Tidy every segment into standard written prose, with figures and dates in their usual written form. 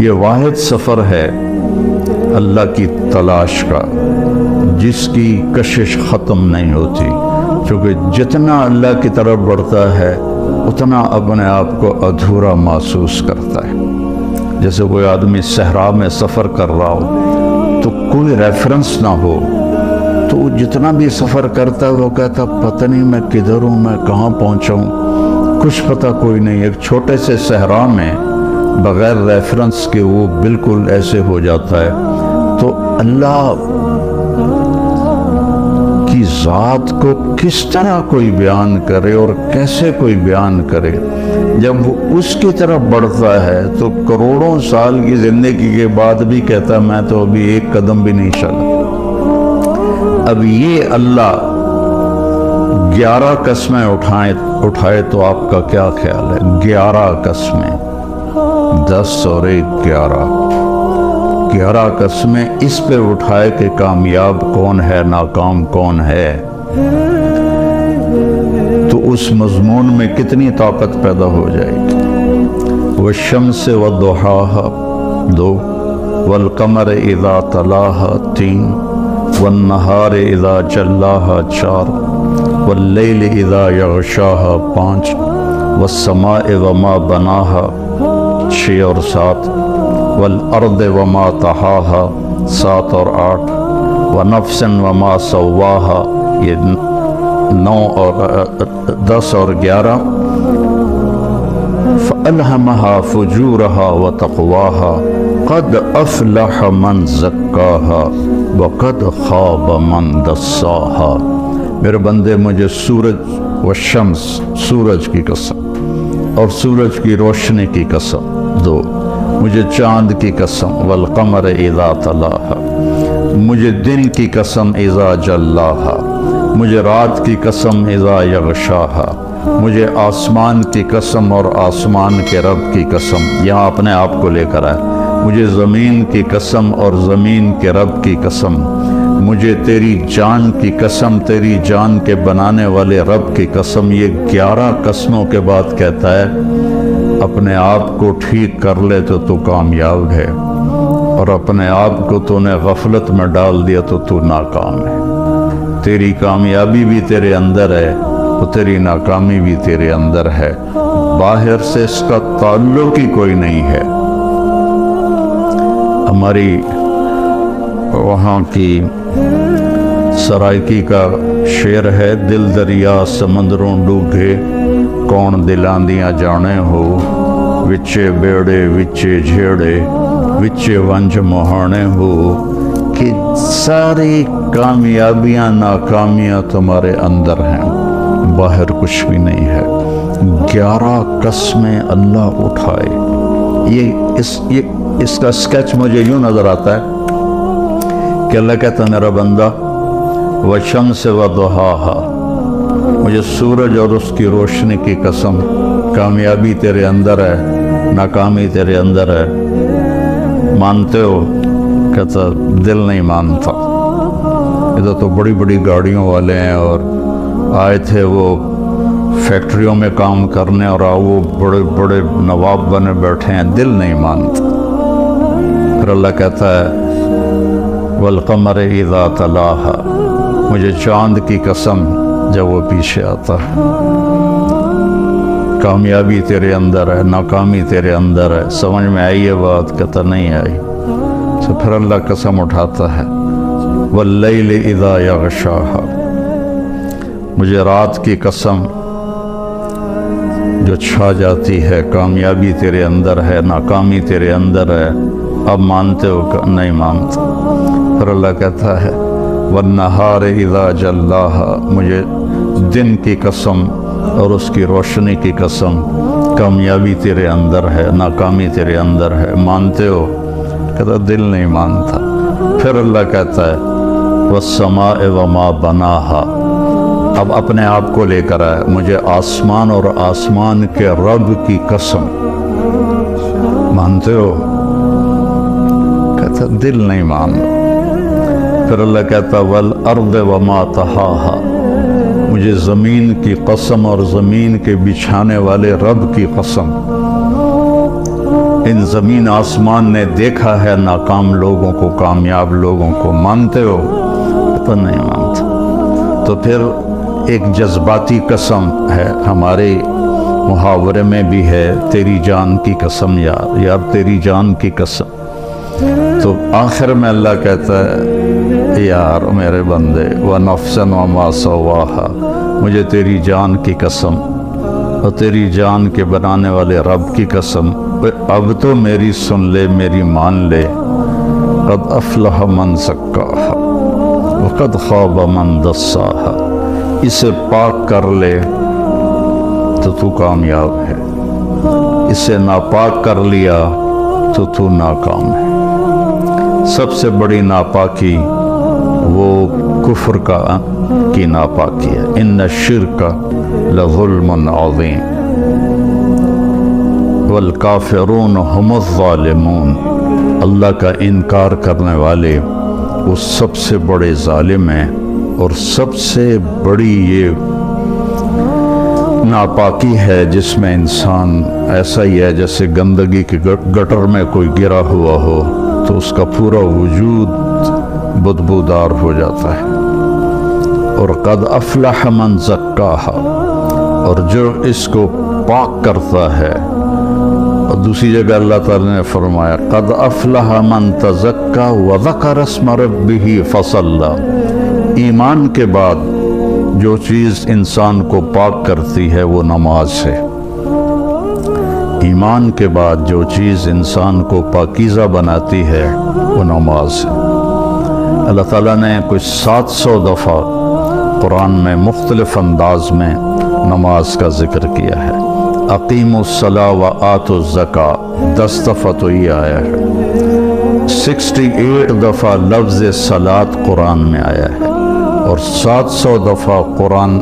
یہ واحد سفر ہے اللہ کی تلاش کا، جس کی کشش ختم نہیں ہوتی، کیونکہ جتنا اللہ کی طرف بڑھتا ہے اتنا اپنے آپ کو ادھورا محسوس کرتا ہے۔ جیسے کوئی آدمی صحرا میں سفر کر رہا ہو تو کوئی ریفرنس نہ ہو، تو وہ جتنا بھی سفر کرتا ہے وہ کہتا پتہ نہیں میں کدھر ہوں، میں کہاں پہنچا ہوں، کچھ پتہ کوئی نہیں۔ ایک چھوٹے سے صحرا میں بغیر ریفرنس کے وہ بالکل ایسے ہو جاتا ہے۔ تو اللہ کی ذات کو کس طرح کوئی بیان کرے اور کیسے کوئی بیان کرے؟ جب وہ اس کی طرف بڑھتا ہے تو کروڑوں سال کی زندگی کے بعد بھی کہتا ہے میں تو ابھی ایک قدم بھی نہیں چلا۔ اب یہ اللہ 11 قسمیں اٹھائے تو آپ کا کیا خیال ہے؟ 11 قسمیں، 10 اور 1 11 قسمیں اس پہ اٹھائے کہ کامیاب کون ہے، ناکام کون ہے، تو اس مضمون میں کتنی طاقت پیدا ہو جائے گی۔ والشمس والضحاها 2، والقمر اذا تلاها 3، والنہار اذا جلاها 4، واللیل اذا یغشاها 5، والسماء وما بناها 6 اور 7، والارض وما طحاها 7 اور 8، ونفس وما سواها یہ 9 اور 10 اور 11، فألہمها فجورها وتقواها قد افلح من زکاها وقد خاب من دساها۔ میرے بندے مجھے سورج والشمس، سورج کی قسم اور سورج کی روشنی کی قسم 2، مجھے چاند کی قسم والقمر اذا تلاها، مجھے دن کی قسم اذا جلاها، مجھے رات کی قسم اذا یغشاها، مجھے آسمان کی قسم اور آسمان کے رب کی قسم، یہاں اپنے آپ کو لے کر آئے، مجھے زمین کی قسم اور زمین کے رب کی قسم، مجھے تیری جان کی قسم، تیری جان کے بنانے والے رب کی قسم۔ یہ 11 قسموں کے بعد کہتا ہے اپنے آپ کو ٹھیک کر لے تو کامیاب ہے، اور اپنے آپ کو تو نے غفلت میں ڈال دیا تو ناکام ہے۔ تیری کامیابی بھی تیرے اندر ہے تو تیری ناکامی بھی تیرے اندر ہے، باہر سے اس کا تعلق ہی کوئی نہیں ہے۔ ہماری وہاں کی سرائکی کا شعر ہے، دل دریا سمندروں ڈوگے کون دلاندیاں جانے ہو، وچے بیڑے وچے جھیڑے وچے ونج مہانے ہو، کہ ساری کامیابیاں ناکامیاں تمہارے اندر ہیں، باہر کچھ بھی نہیں ہے۔ 11 قسمیں اللہ اٹھائے۔ اس کا سکیچ مجھے یوں نظر آتا ہے کہ اللہ کہتا ہے میرا بندہ والشمس وضحاها، مجھے سورج اور اس کی روشنی کی قسم، کامیابی تیرے اندر ہے، ناکامی تیرے اندر ہے، مانتے ہو؟ کہتا دل نہیں مانتا۔ ادھر تو بڑی بڑی گاڑیوں والے ہیں اور آئے تھے وہ فیکٹریوں میں کام کرنے، اور وہ بڑے بڑے نواب بنے بیٹھے ہیں، دل نہیں مانتا۔ پھر اللہ کہتا ہے والقمر اذا تلاها، مجھے چاند کی قسم جب وہ پیچھے آتا ہے، کامیابی تیرے اندر ہے، ناکامی تیرے اندر ہے۔ سمجھ میں آئی یہ بات؟ کہتا نہیں آئی۔ تو پھر اللہ قسم اٹھاتا ہے واللیل اذا یغشاها، مجھے رات کی قسم جو چھا جاتی ہے، کامیابی تیرے اندر ہے، ناکامی تیرے اندر ہے، اب مانتے ہو کہ نہیں مانتے؟ پھر اللہ کہتا ہے والنہار اذا جلاها، مجھے دن کی قسم اور اس کی روشنی کی قسم، کامیابی تیرے اندر ہے، ناکامی تیرے اندر ہے، مانتے ہو؟ کہتا دل نہیں مانتا۔ پھر اللہ کہتا ہے والسماء وما بناها، اب اپنے آپ کو لے کر آئے، مجھے آسمان اور آسمان کے رب کی قسم، مانتے ہو؟ کہتا دل نہیں مانتا۔ پھر اللہ کہتا والارض وما طحاها، مجھے زمین کی قسم اور زمین کے بچھانے والے رب کی قسم، ان زمین آسمان نے دیکھا ہے ناکام لوگوں کو کامیاب لوگوں کو، مانتے ہو؟ تو نہیں مانتے۔ تو پھر ایک جذباتی قسم ہے، ہمارے محاورے میں بھی ہے، تیری جان کی قسم یار، یار تیری جان کی قسم۔ تو آخر میں اللہ کہتا ہے یار میرے بندے، وَنَفْسًا وَمَا سَوَّاهَا، مجھے تیری جان کی قسم اور تیری جان کے بنانے والے رب کی قسم، اب تو میری سن لے، میری مان لے، قد افلح من زکاہا وقد خاب من دساہا، اسے پاک کر لے تو تو کامیاب ہے، اسے ناپاک کر لیا تو تو ناکام ہے۔ سب سے بڑی ناپاکی وہ کفر کی ناپاکی ہے، ان الشرک لظلم عظیم والکافرون هم الظالمون، اللہ کا انکار کرنے والے وہ سب سے بڑے ظالم ہیں، اور سب سے بڑی یہ ناپاکی ہے جس میں انسان ایسا ہی ہے جیسے گندگی کے گٹر میں کوئی گرا ہوا ہو تو اس کا پورا وجود بدبودار ہو جاتا ہے۔ اور قد افلح من زکاہا، اور جو اس کو پاک کرتا ہے، اور دوسری جگہ اللہ تعالی نے فرمایا قد افلح من تزکا وذکر اسم ربہ فصلی، ایمان کے بعد جو چیز انسان کو پاک کرتی ہے وہ نماز ہے۔ ایمان کے بعد جو چیز انسان کو پاکیزہ بناتی ہے وہ نماز ہے۔ اللہ تعالیٰ نے کوئی 700 دفعہ قرآن میں مختلف انداز میں نماز کا ذکر کیا ہے۔ اقیموا الصلاۃ وآتوا الزکاۃ 10 دفعہ تو یہ آیا ہے، 68 دفعہ لفظ صلاۃ قرآن میں آیا ہے، اور 700 دفعہ قرآن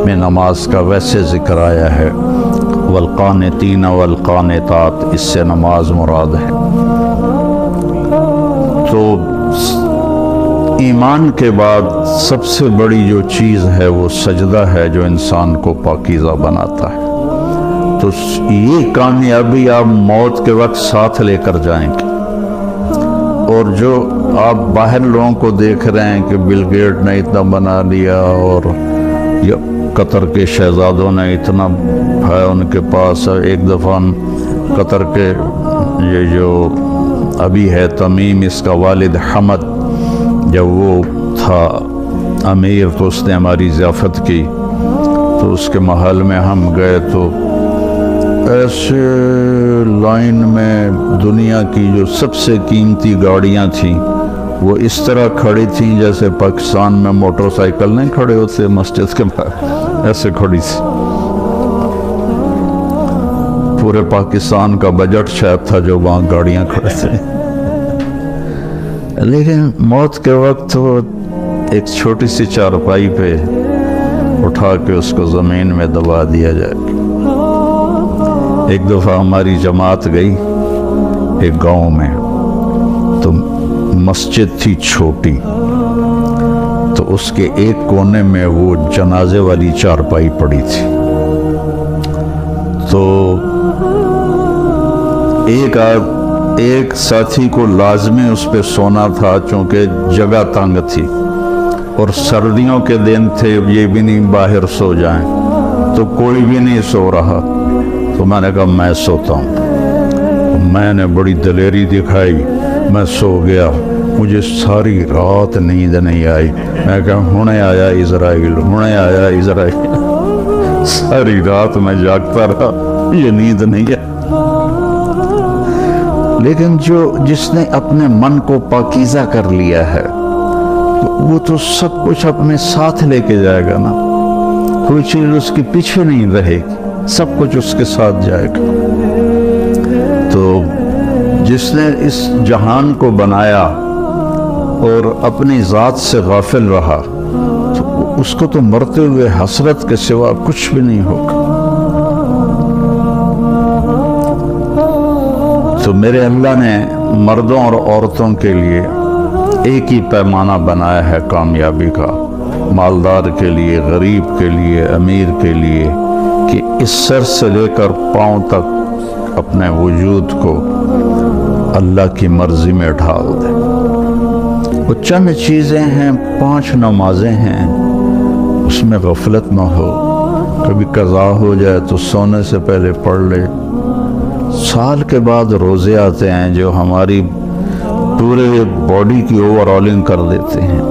میں نماز کا ویسے ذکر آیا ہے، والقانتین والقانتات، اس سے نماز مراد ہے۔ تو ایمان کے بعد سب سے بڑی جو چیز ہے وہ سجدہ ہے جو انسان کو پاکیزہ بناتا ہے۔ تو یہ کامیابی آپ موت کے وقت ساتھ لے کر جائیں گے۔ اور جو آپ باہر لوگوں کو دیکھ رہے ہیں کہ بل گیٹ نے اتنا بنا لیا، اور قطر کے شہزادوں نے اتنا ہے ان کے پاس، ایک دفعہ قطر کے یہ جو ابھی ہے تمیم، اس کا والد حمد، جب وہ تھا امیر تو اس نے ہماری ضیافت کی، تو اس کے محل میں ہم گئے تو ایسے لائن میں دنیا کی جو سب سے قیمتی گاڑیاں تھیں وہ اس طرح کھڑی تھیں جیسے پاکستان میں موٹر سائیکل نہیں کھڑے ہوتے مسجد کے باہر، ایسے کھڑی تھی۔ پورے پاکستان کا بجٹ شاید تھا جو وہاں گاڑیاں کھڑے تھے۔ لیکن موت کے وقت وہ ایک چھوٹی سی چارپائی پہ اٹھا کے اس کو زمین میں دبا دیا جائے۔ ایک دفعہ ہماری جماعت گئی ایک گاؤں میں، تو مسجد تھی چھوٹی، تو اس کے ایک کونے میں وہ جنازے والی چارپائی پڑی تھی۔ تو ایک ساتھی کو لازمی اس پہ سونا تھا چونکہ جگہ تنگ تھی، اور سردیوں کے دن تھے، یہ بھی نہیں باہر سو جائیں، تو کوئی بھی نہیں سو رہا۔ تو میں نے کہا میں سوتا ہوں۔ میں نے بڑی دلیری دکھائی، میں سو گیا، مجھے ساری رات نیند نہیں آئی۔ میں کہا ہونے آیا اسرائیل، ہونے آیا اسرائیل، ساری رات میں جاگتا رہا، یہ نیند نہیں ہے۔ لیکن جس نے اپنے من کو پاکیزہ کر لیا ہے وہ تو سب کچھ اپنے ساتھ لے کے جائے گا نا، کوئی چیز اس کے پیچھے نہیں رہے گی، سب کچھ اس کے ساتھ جائے گا۔ تو جس نے اس جہان کو بنایا اور اپنی ذات سے غافل رہا تو اس کو تو مرتے ہوئے حسرت کے سوا کچھ بھی نہیں ہوگا۔ تو میرے اللہ نے مردوں اور عورتوں کے لیے ایک ہی پیمانہ بنایا ہے کامیابی کا، مالدار کے لیے، غریب کے لیے، امیر کے لیے، کہ اس سر سے لے کر پاؤں تک اپنے وجود کو اللہ کی مرضی میں ڈھال دے۔ وہ چند چیزیں ہیں، 5 نمازیں ہیں، اس میں غفلت نہ ہو۔ کبھی قضا ہو جائے تو سونے سے پہلے پڑھ لے۔ سال کے بعد روزے آتے ہیں جو ہماری پورے باڈی کی اوور آلنگ کر دیتے ہیں،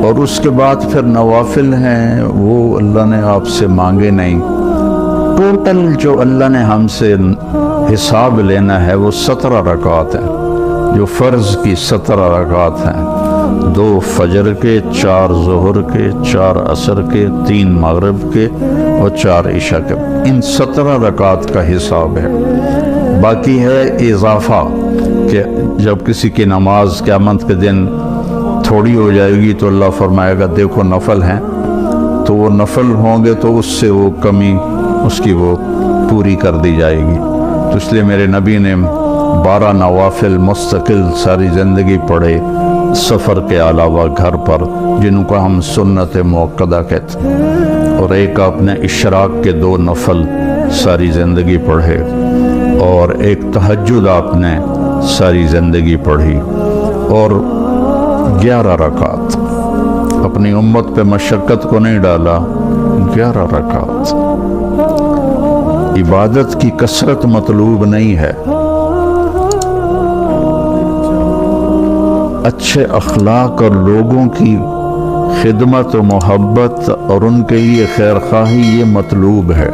اور اس کے بعد پھر نوافل ہیں، وہ اللہ نے آپ سے مانگے نہیں۔ ٹوٹل جو اللہ نے ہم سے حساب لینا ہے وہ 17 رکعات ہیں، جو فرض کی 17 رکعات ہیں، 2 فجر کے، 4 ظہر کے، 4 عصر کے، 3 مغرب کے اور 4 عشاء کے۔ ان 17 رکعات کا حساب ہے۔ باقی ہے اضافہ، کہ جب کسی کی نماز قیامت کے دن تھوڑی ہو جائے گی تو اللہ فرمائے گا دیکھو نفل ہیں، تو وہ نفل ہوں گے تو اس سے وہ کمی اس کی وہ پوری کر دی جائے گی۔ تو اس لیے میرے نبی نے 12 نوافل مستقل ساری زندگی پڑھے، سفر کے علاوہ گھر پر، جن کو ہم سنت موقدہ کہتے ہیں، اور ایک آپ نے اشراق کے 2 نفل ساری زندگی پڑھے، اور ایک تہجد آپ نے ساری زندگی پڑھی، اور 11 رکعات۔ اپنی امت پہ مشقت کو نہیں ڈالا، 11 رکعات۔ عبادت کی کثرت مطلوب نہیں ہے، اچھے اخلاق اور لوگوں کی خدمت و محبت اور ان کے لیے خیر خواہی یہ مطلوب ہے۔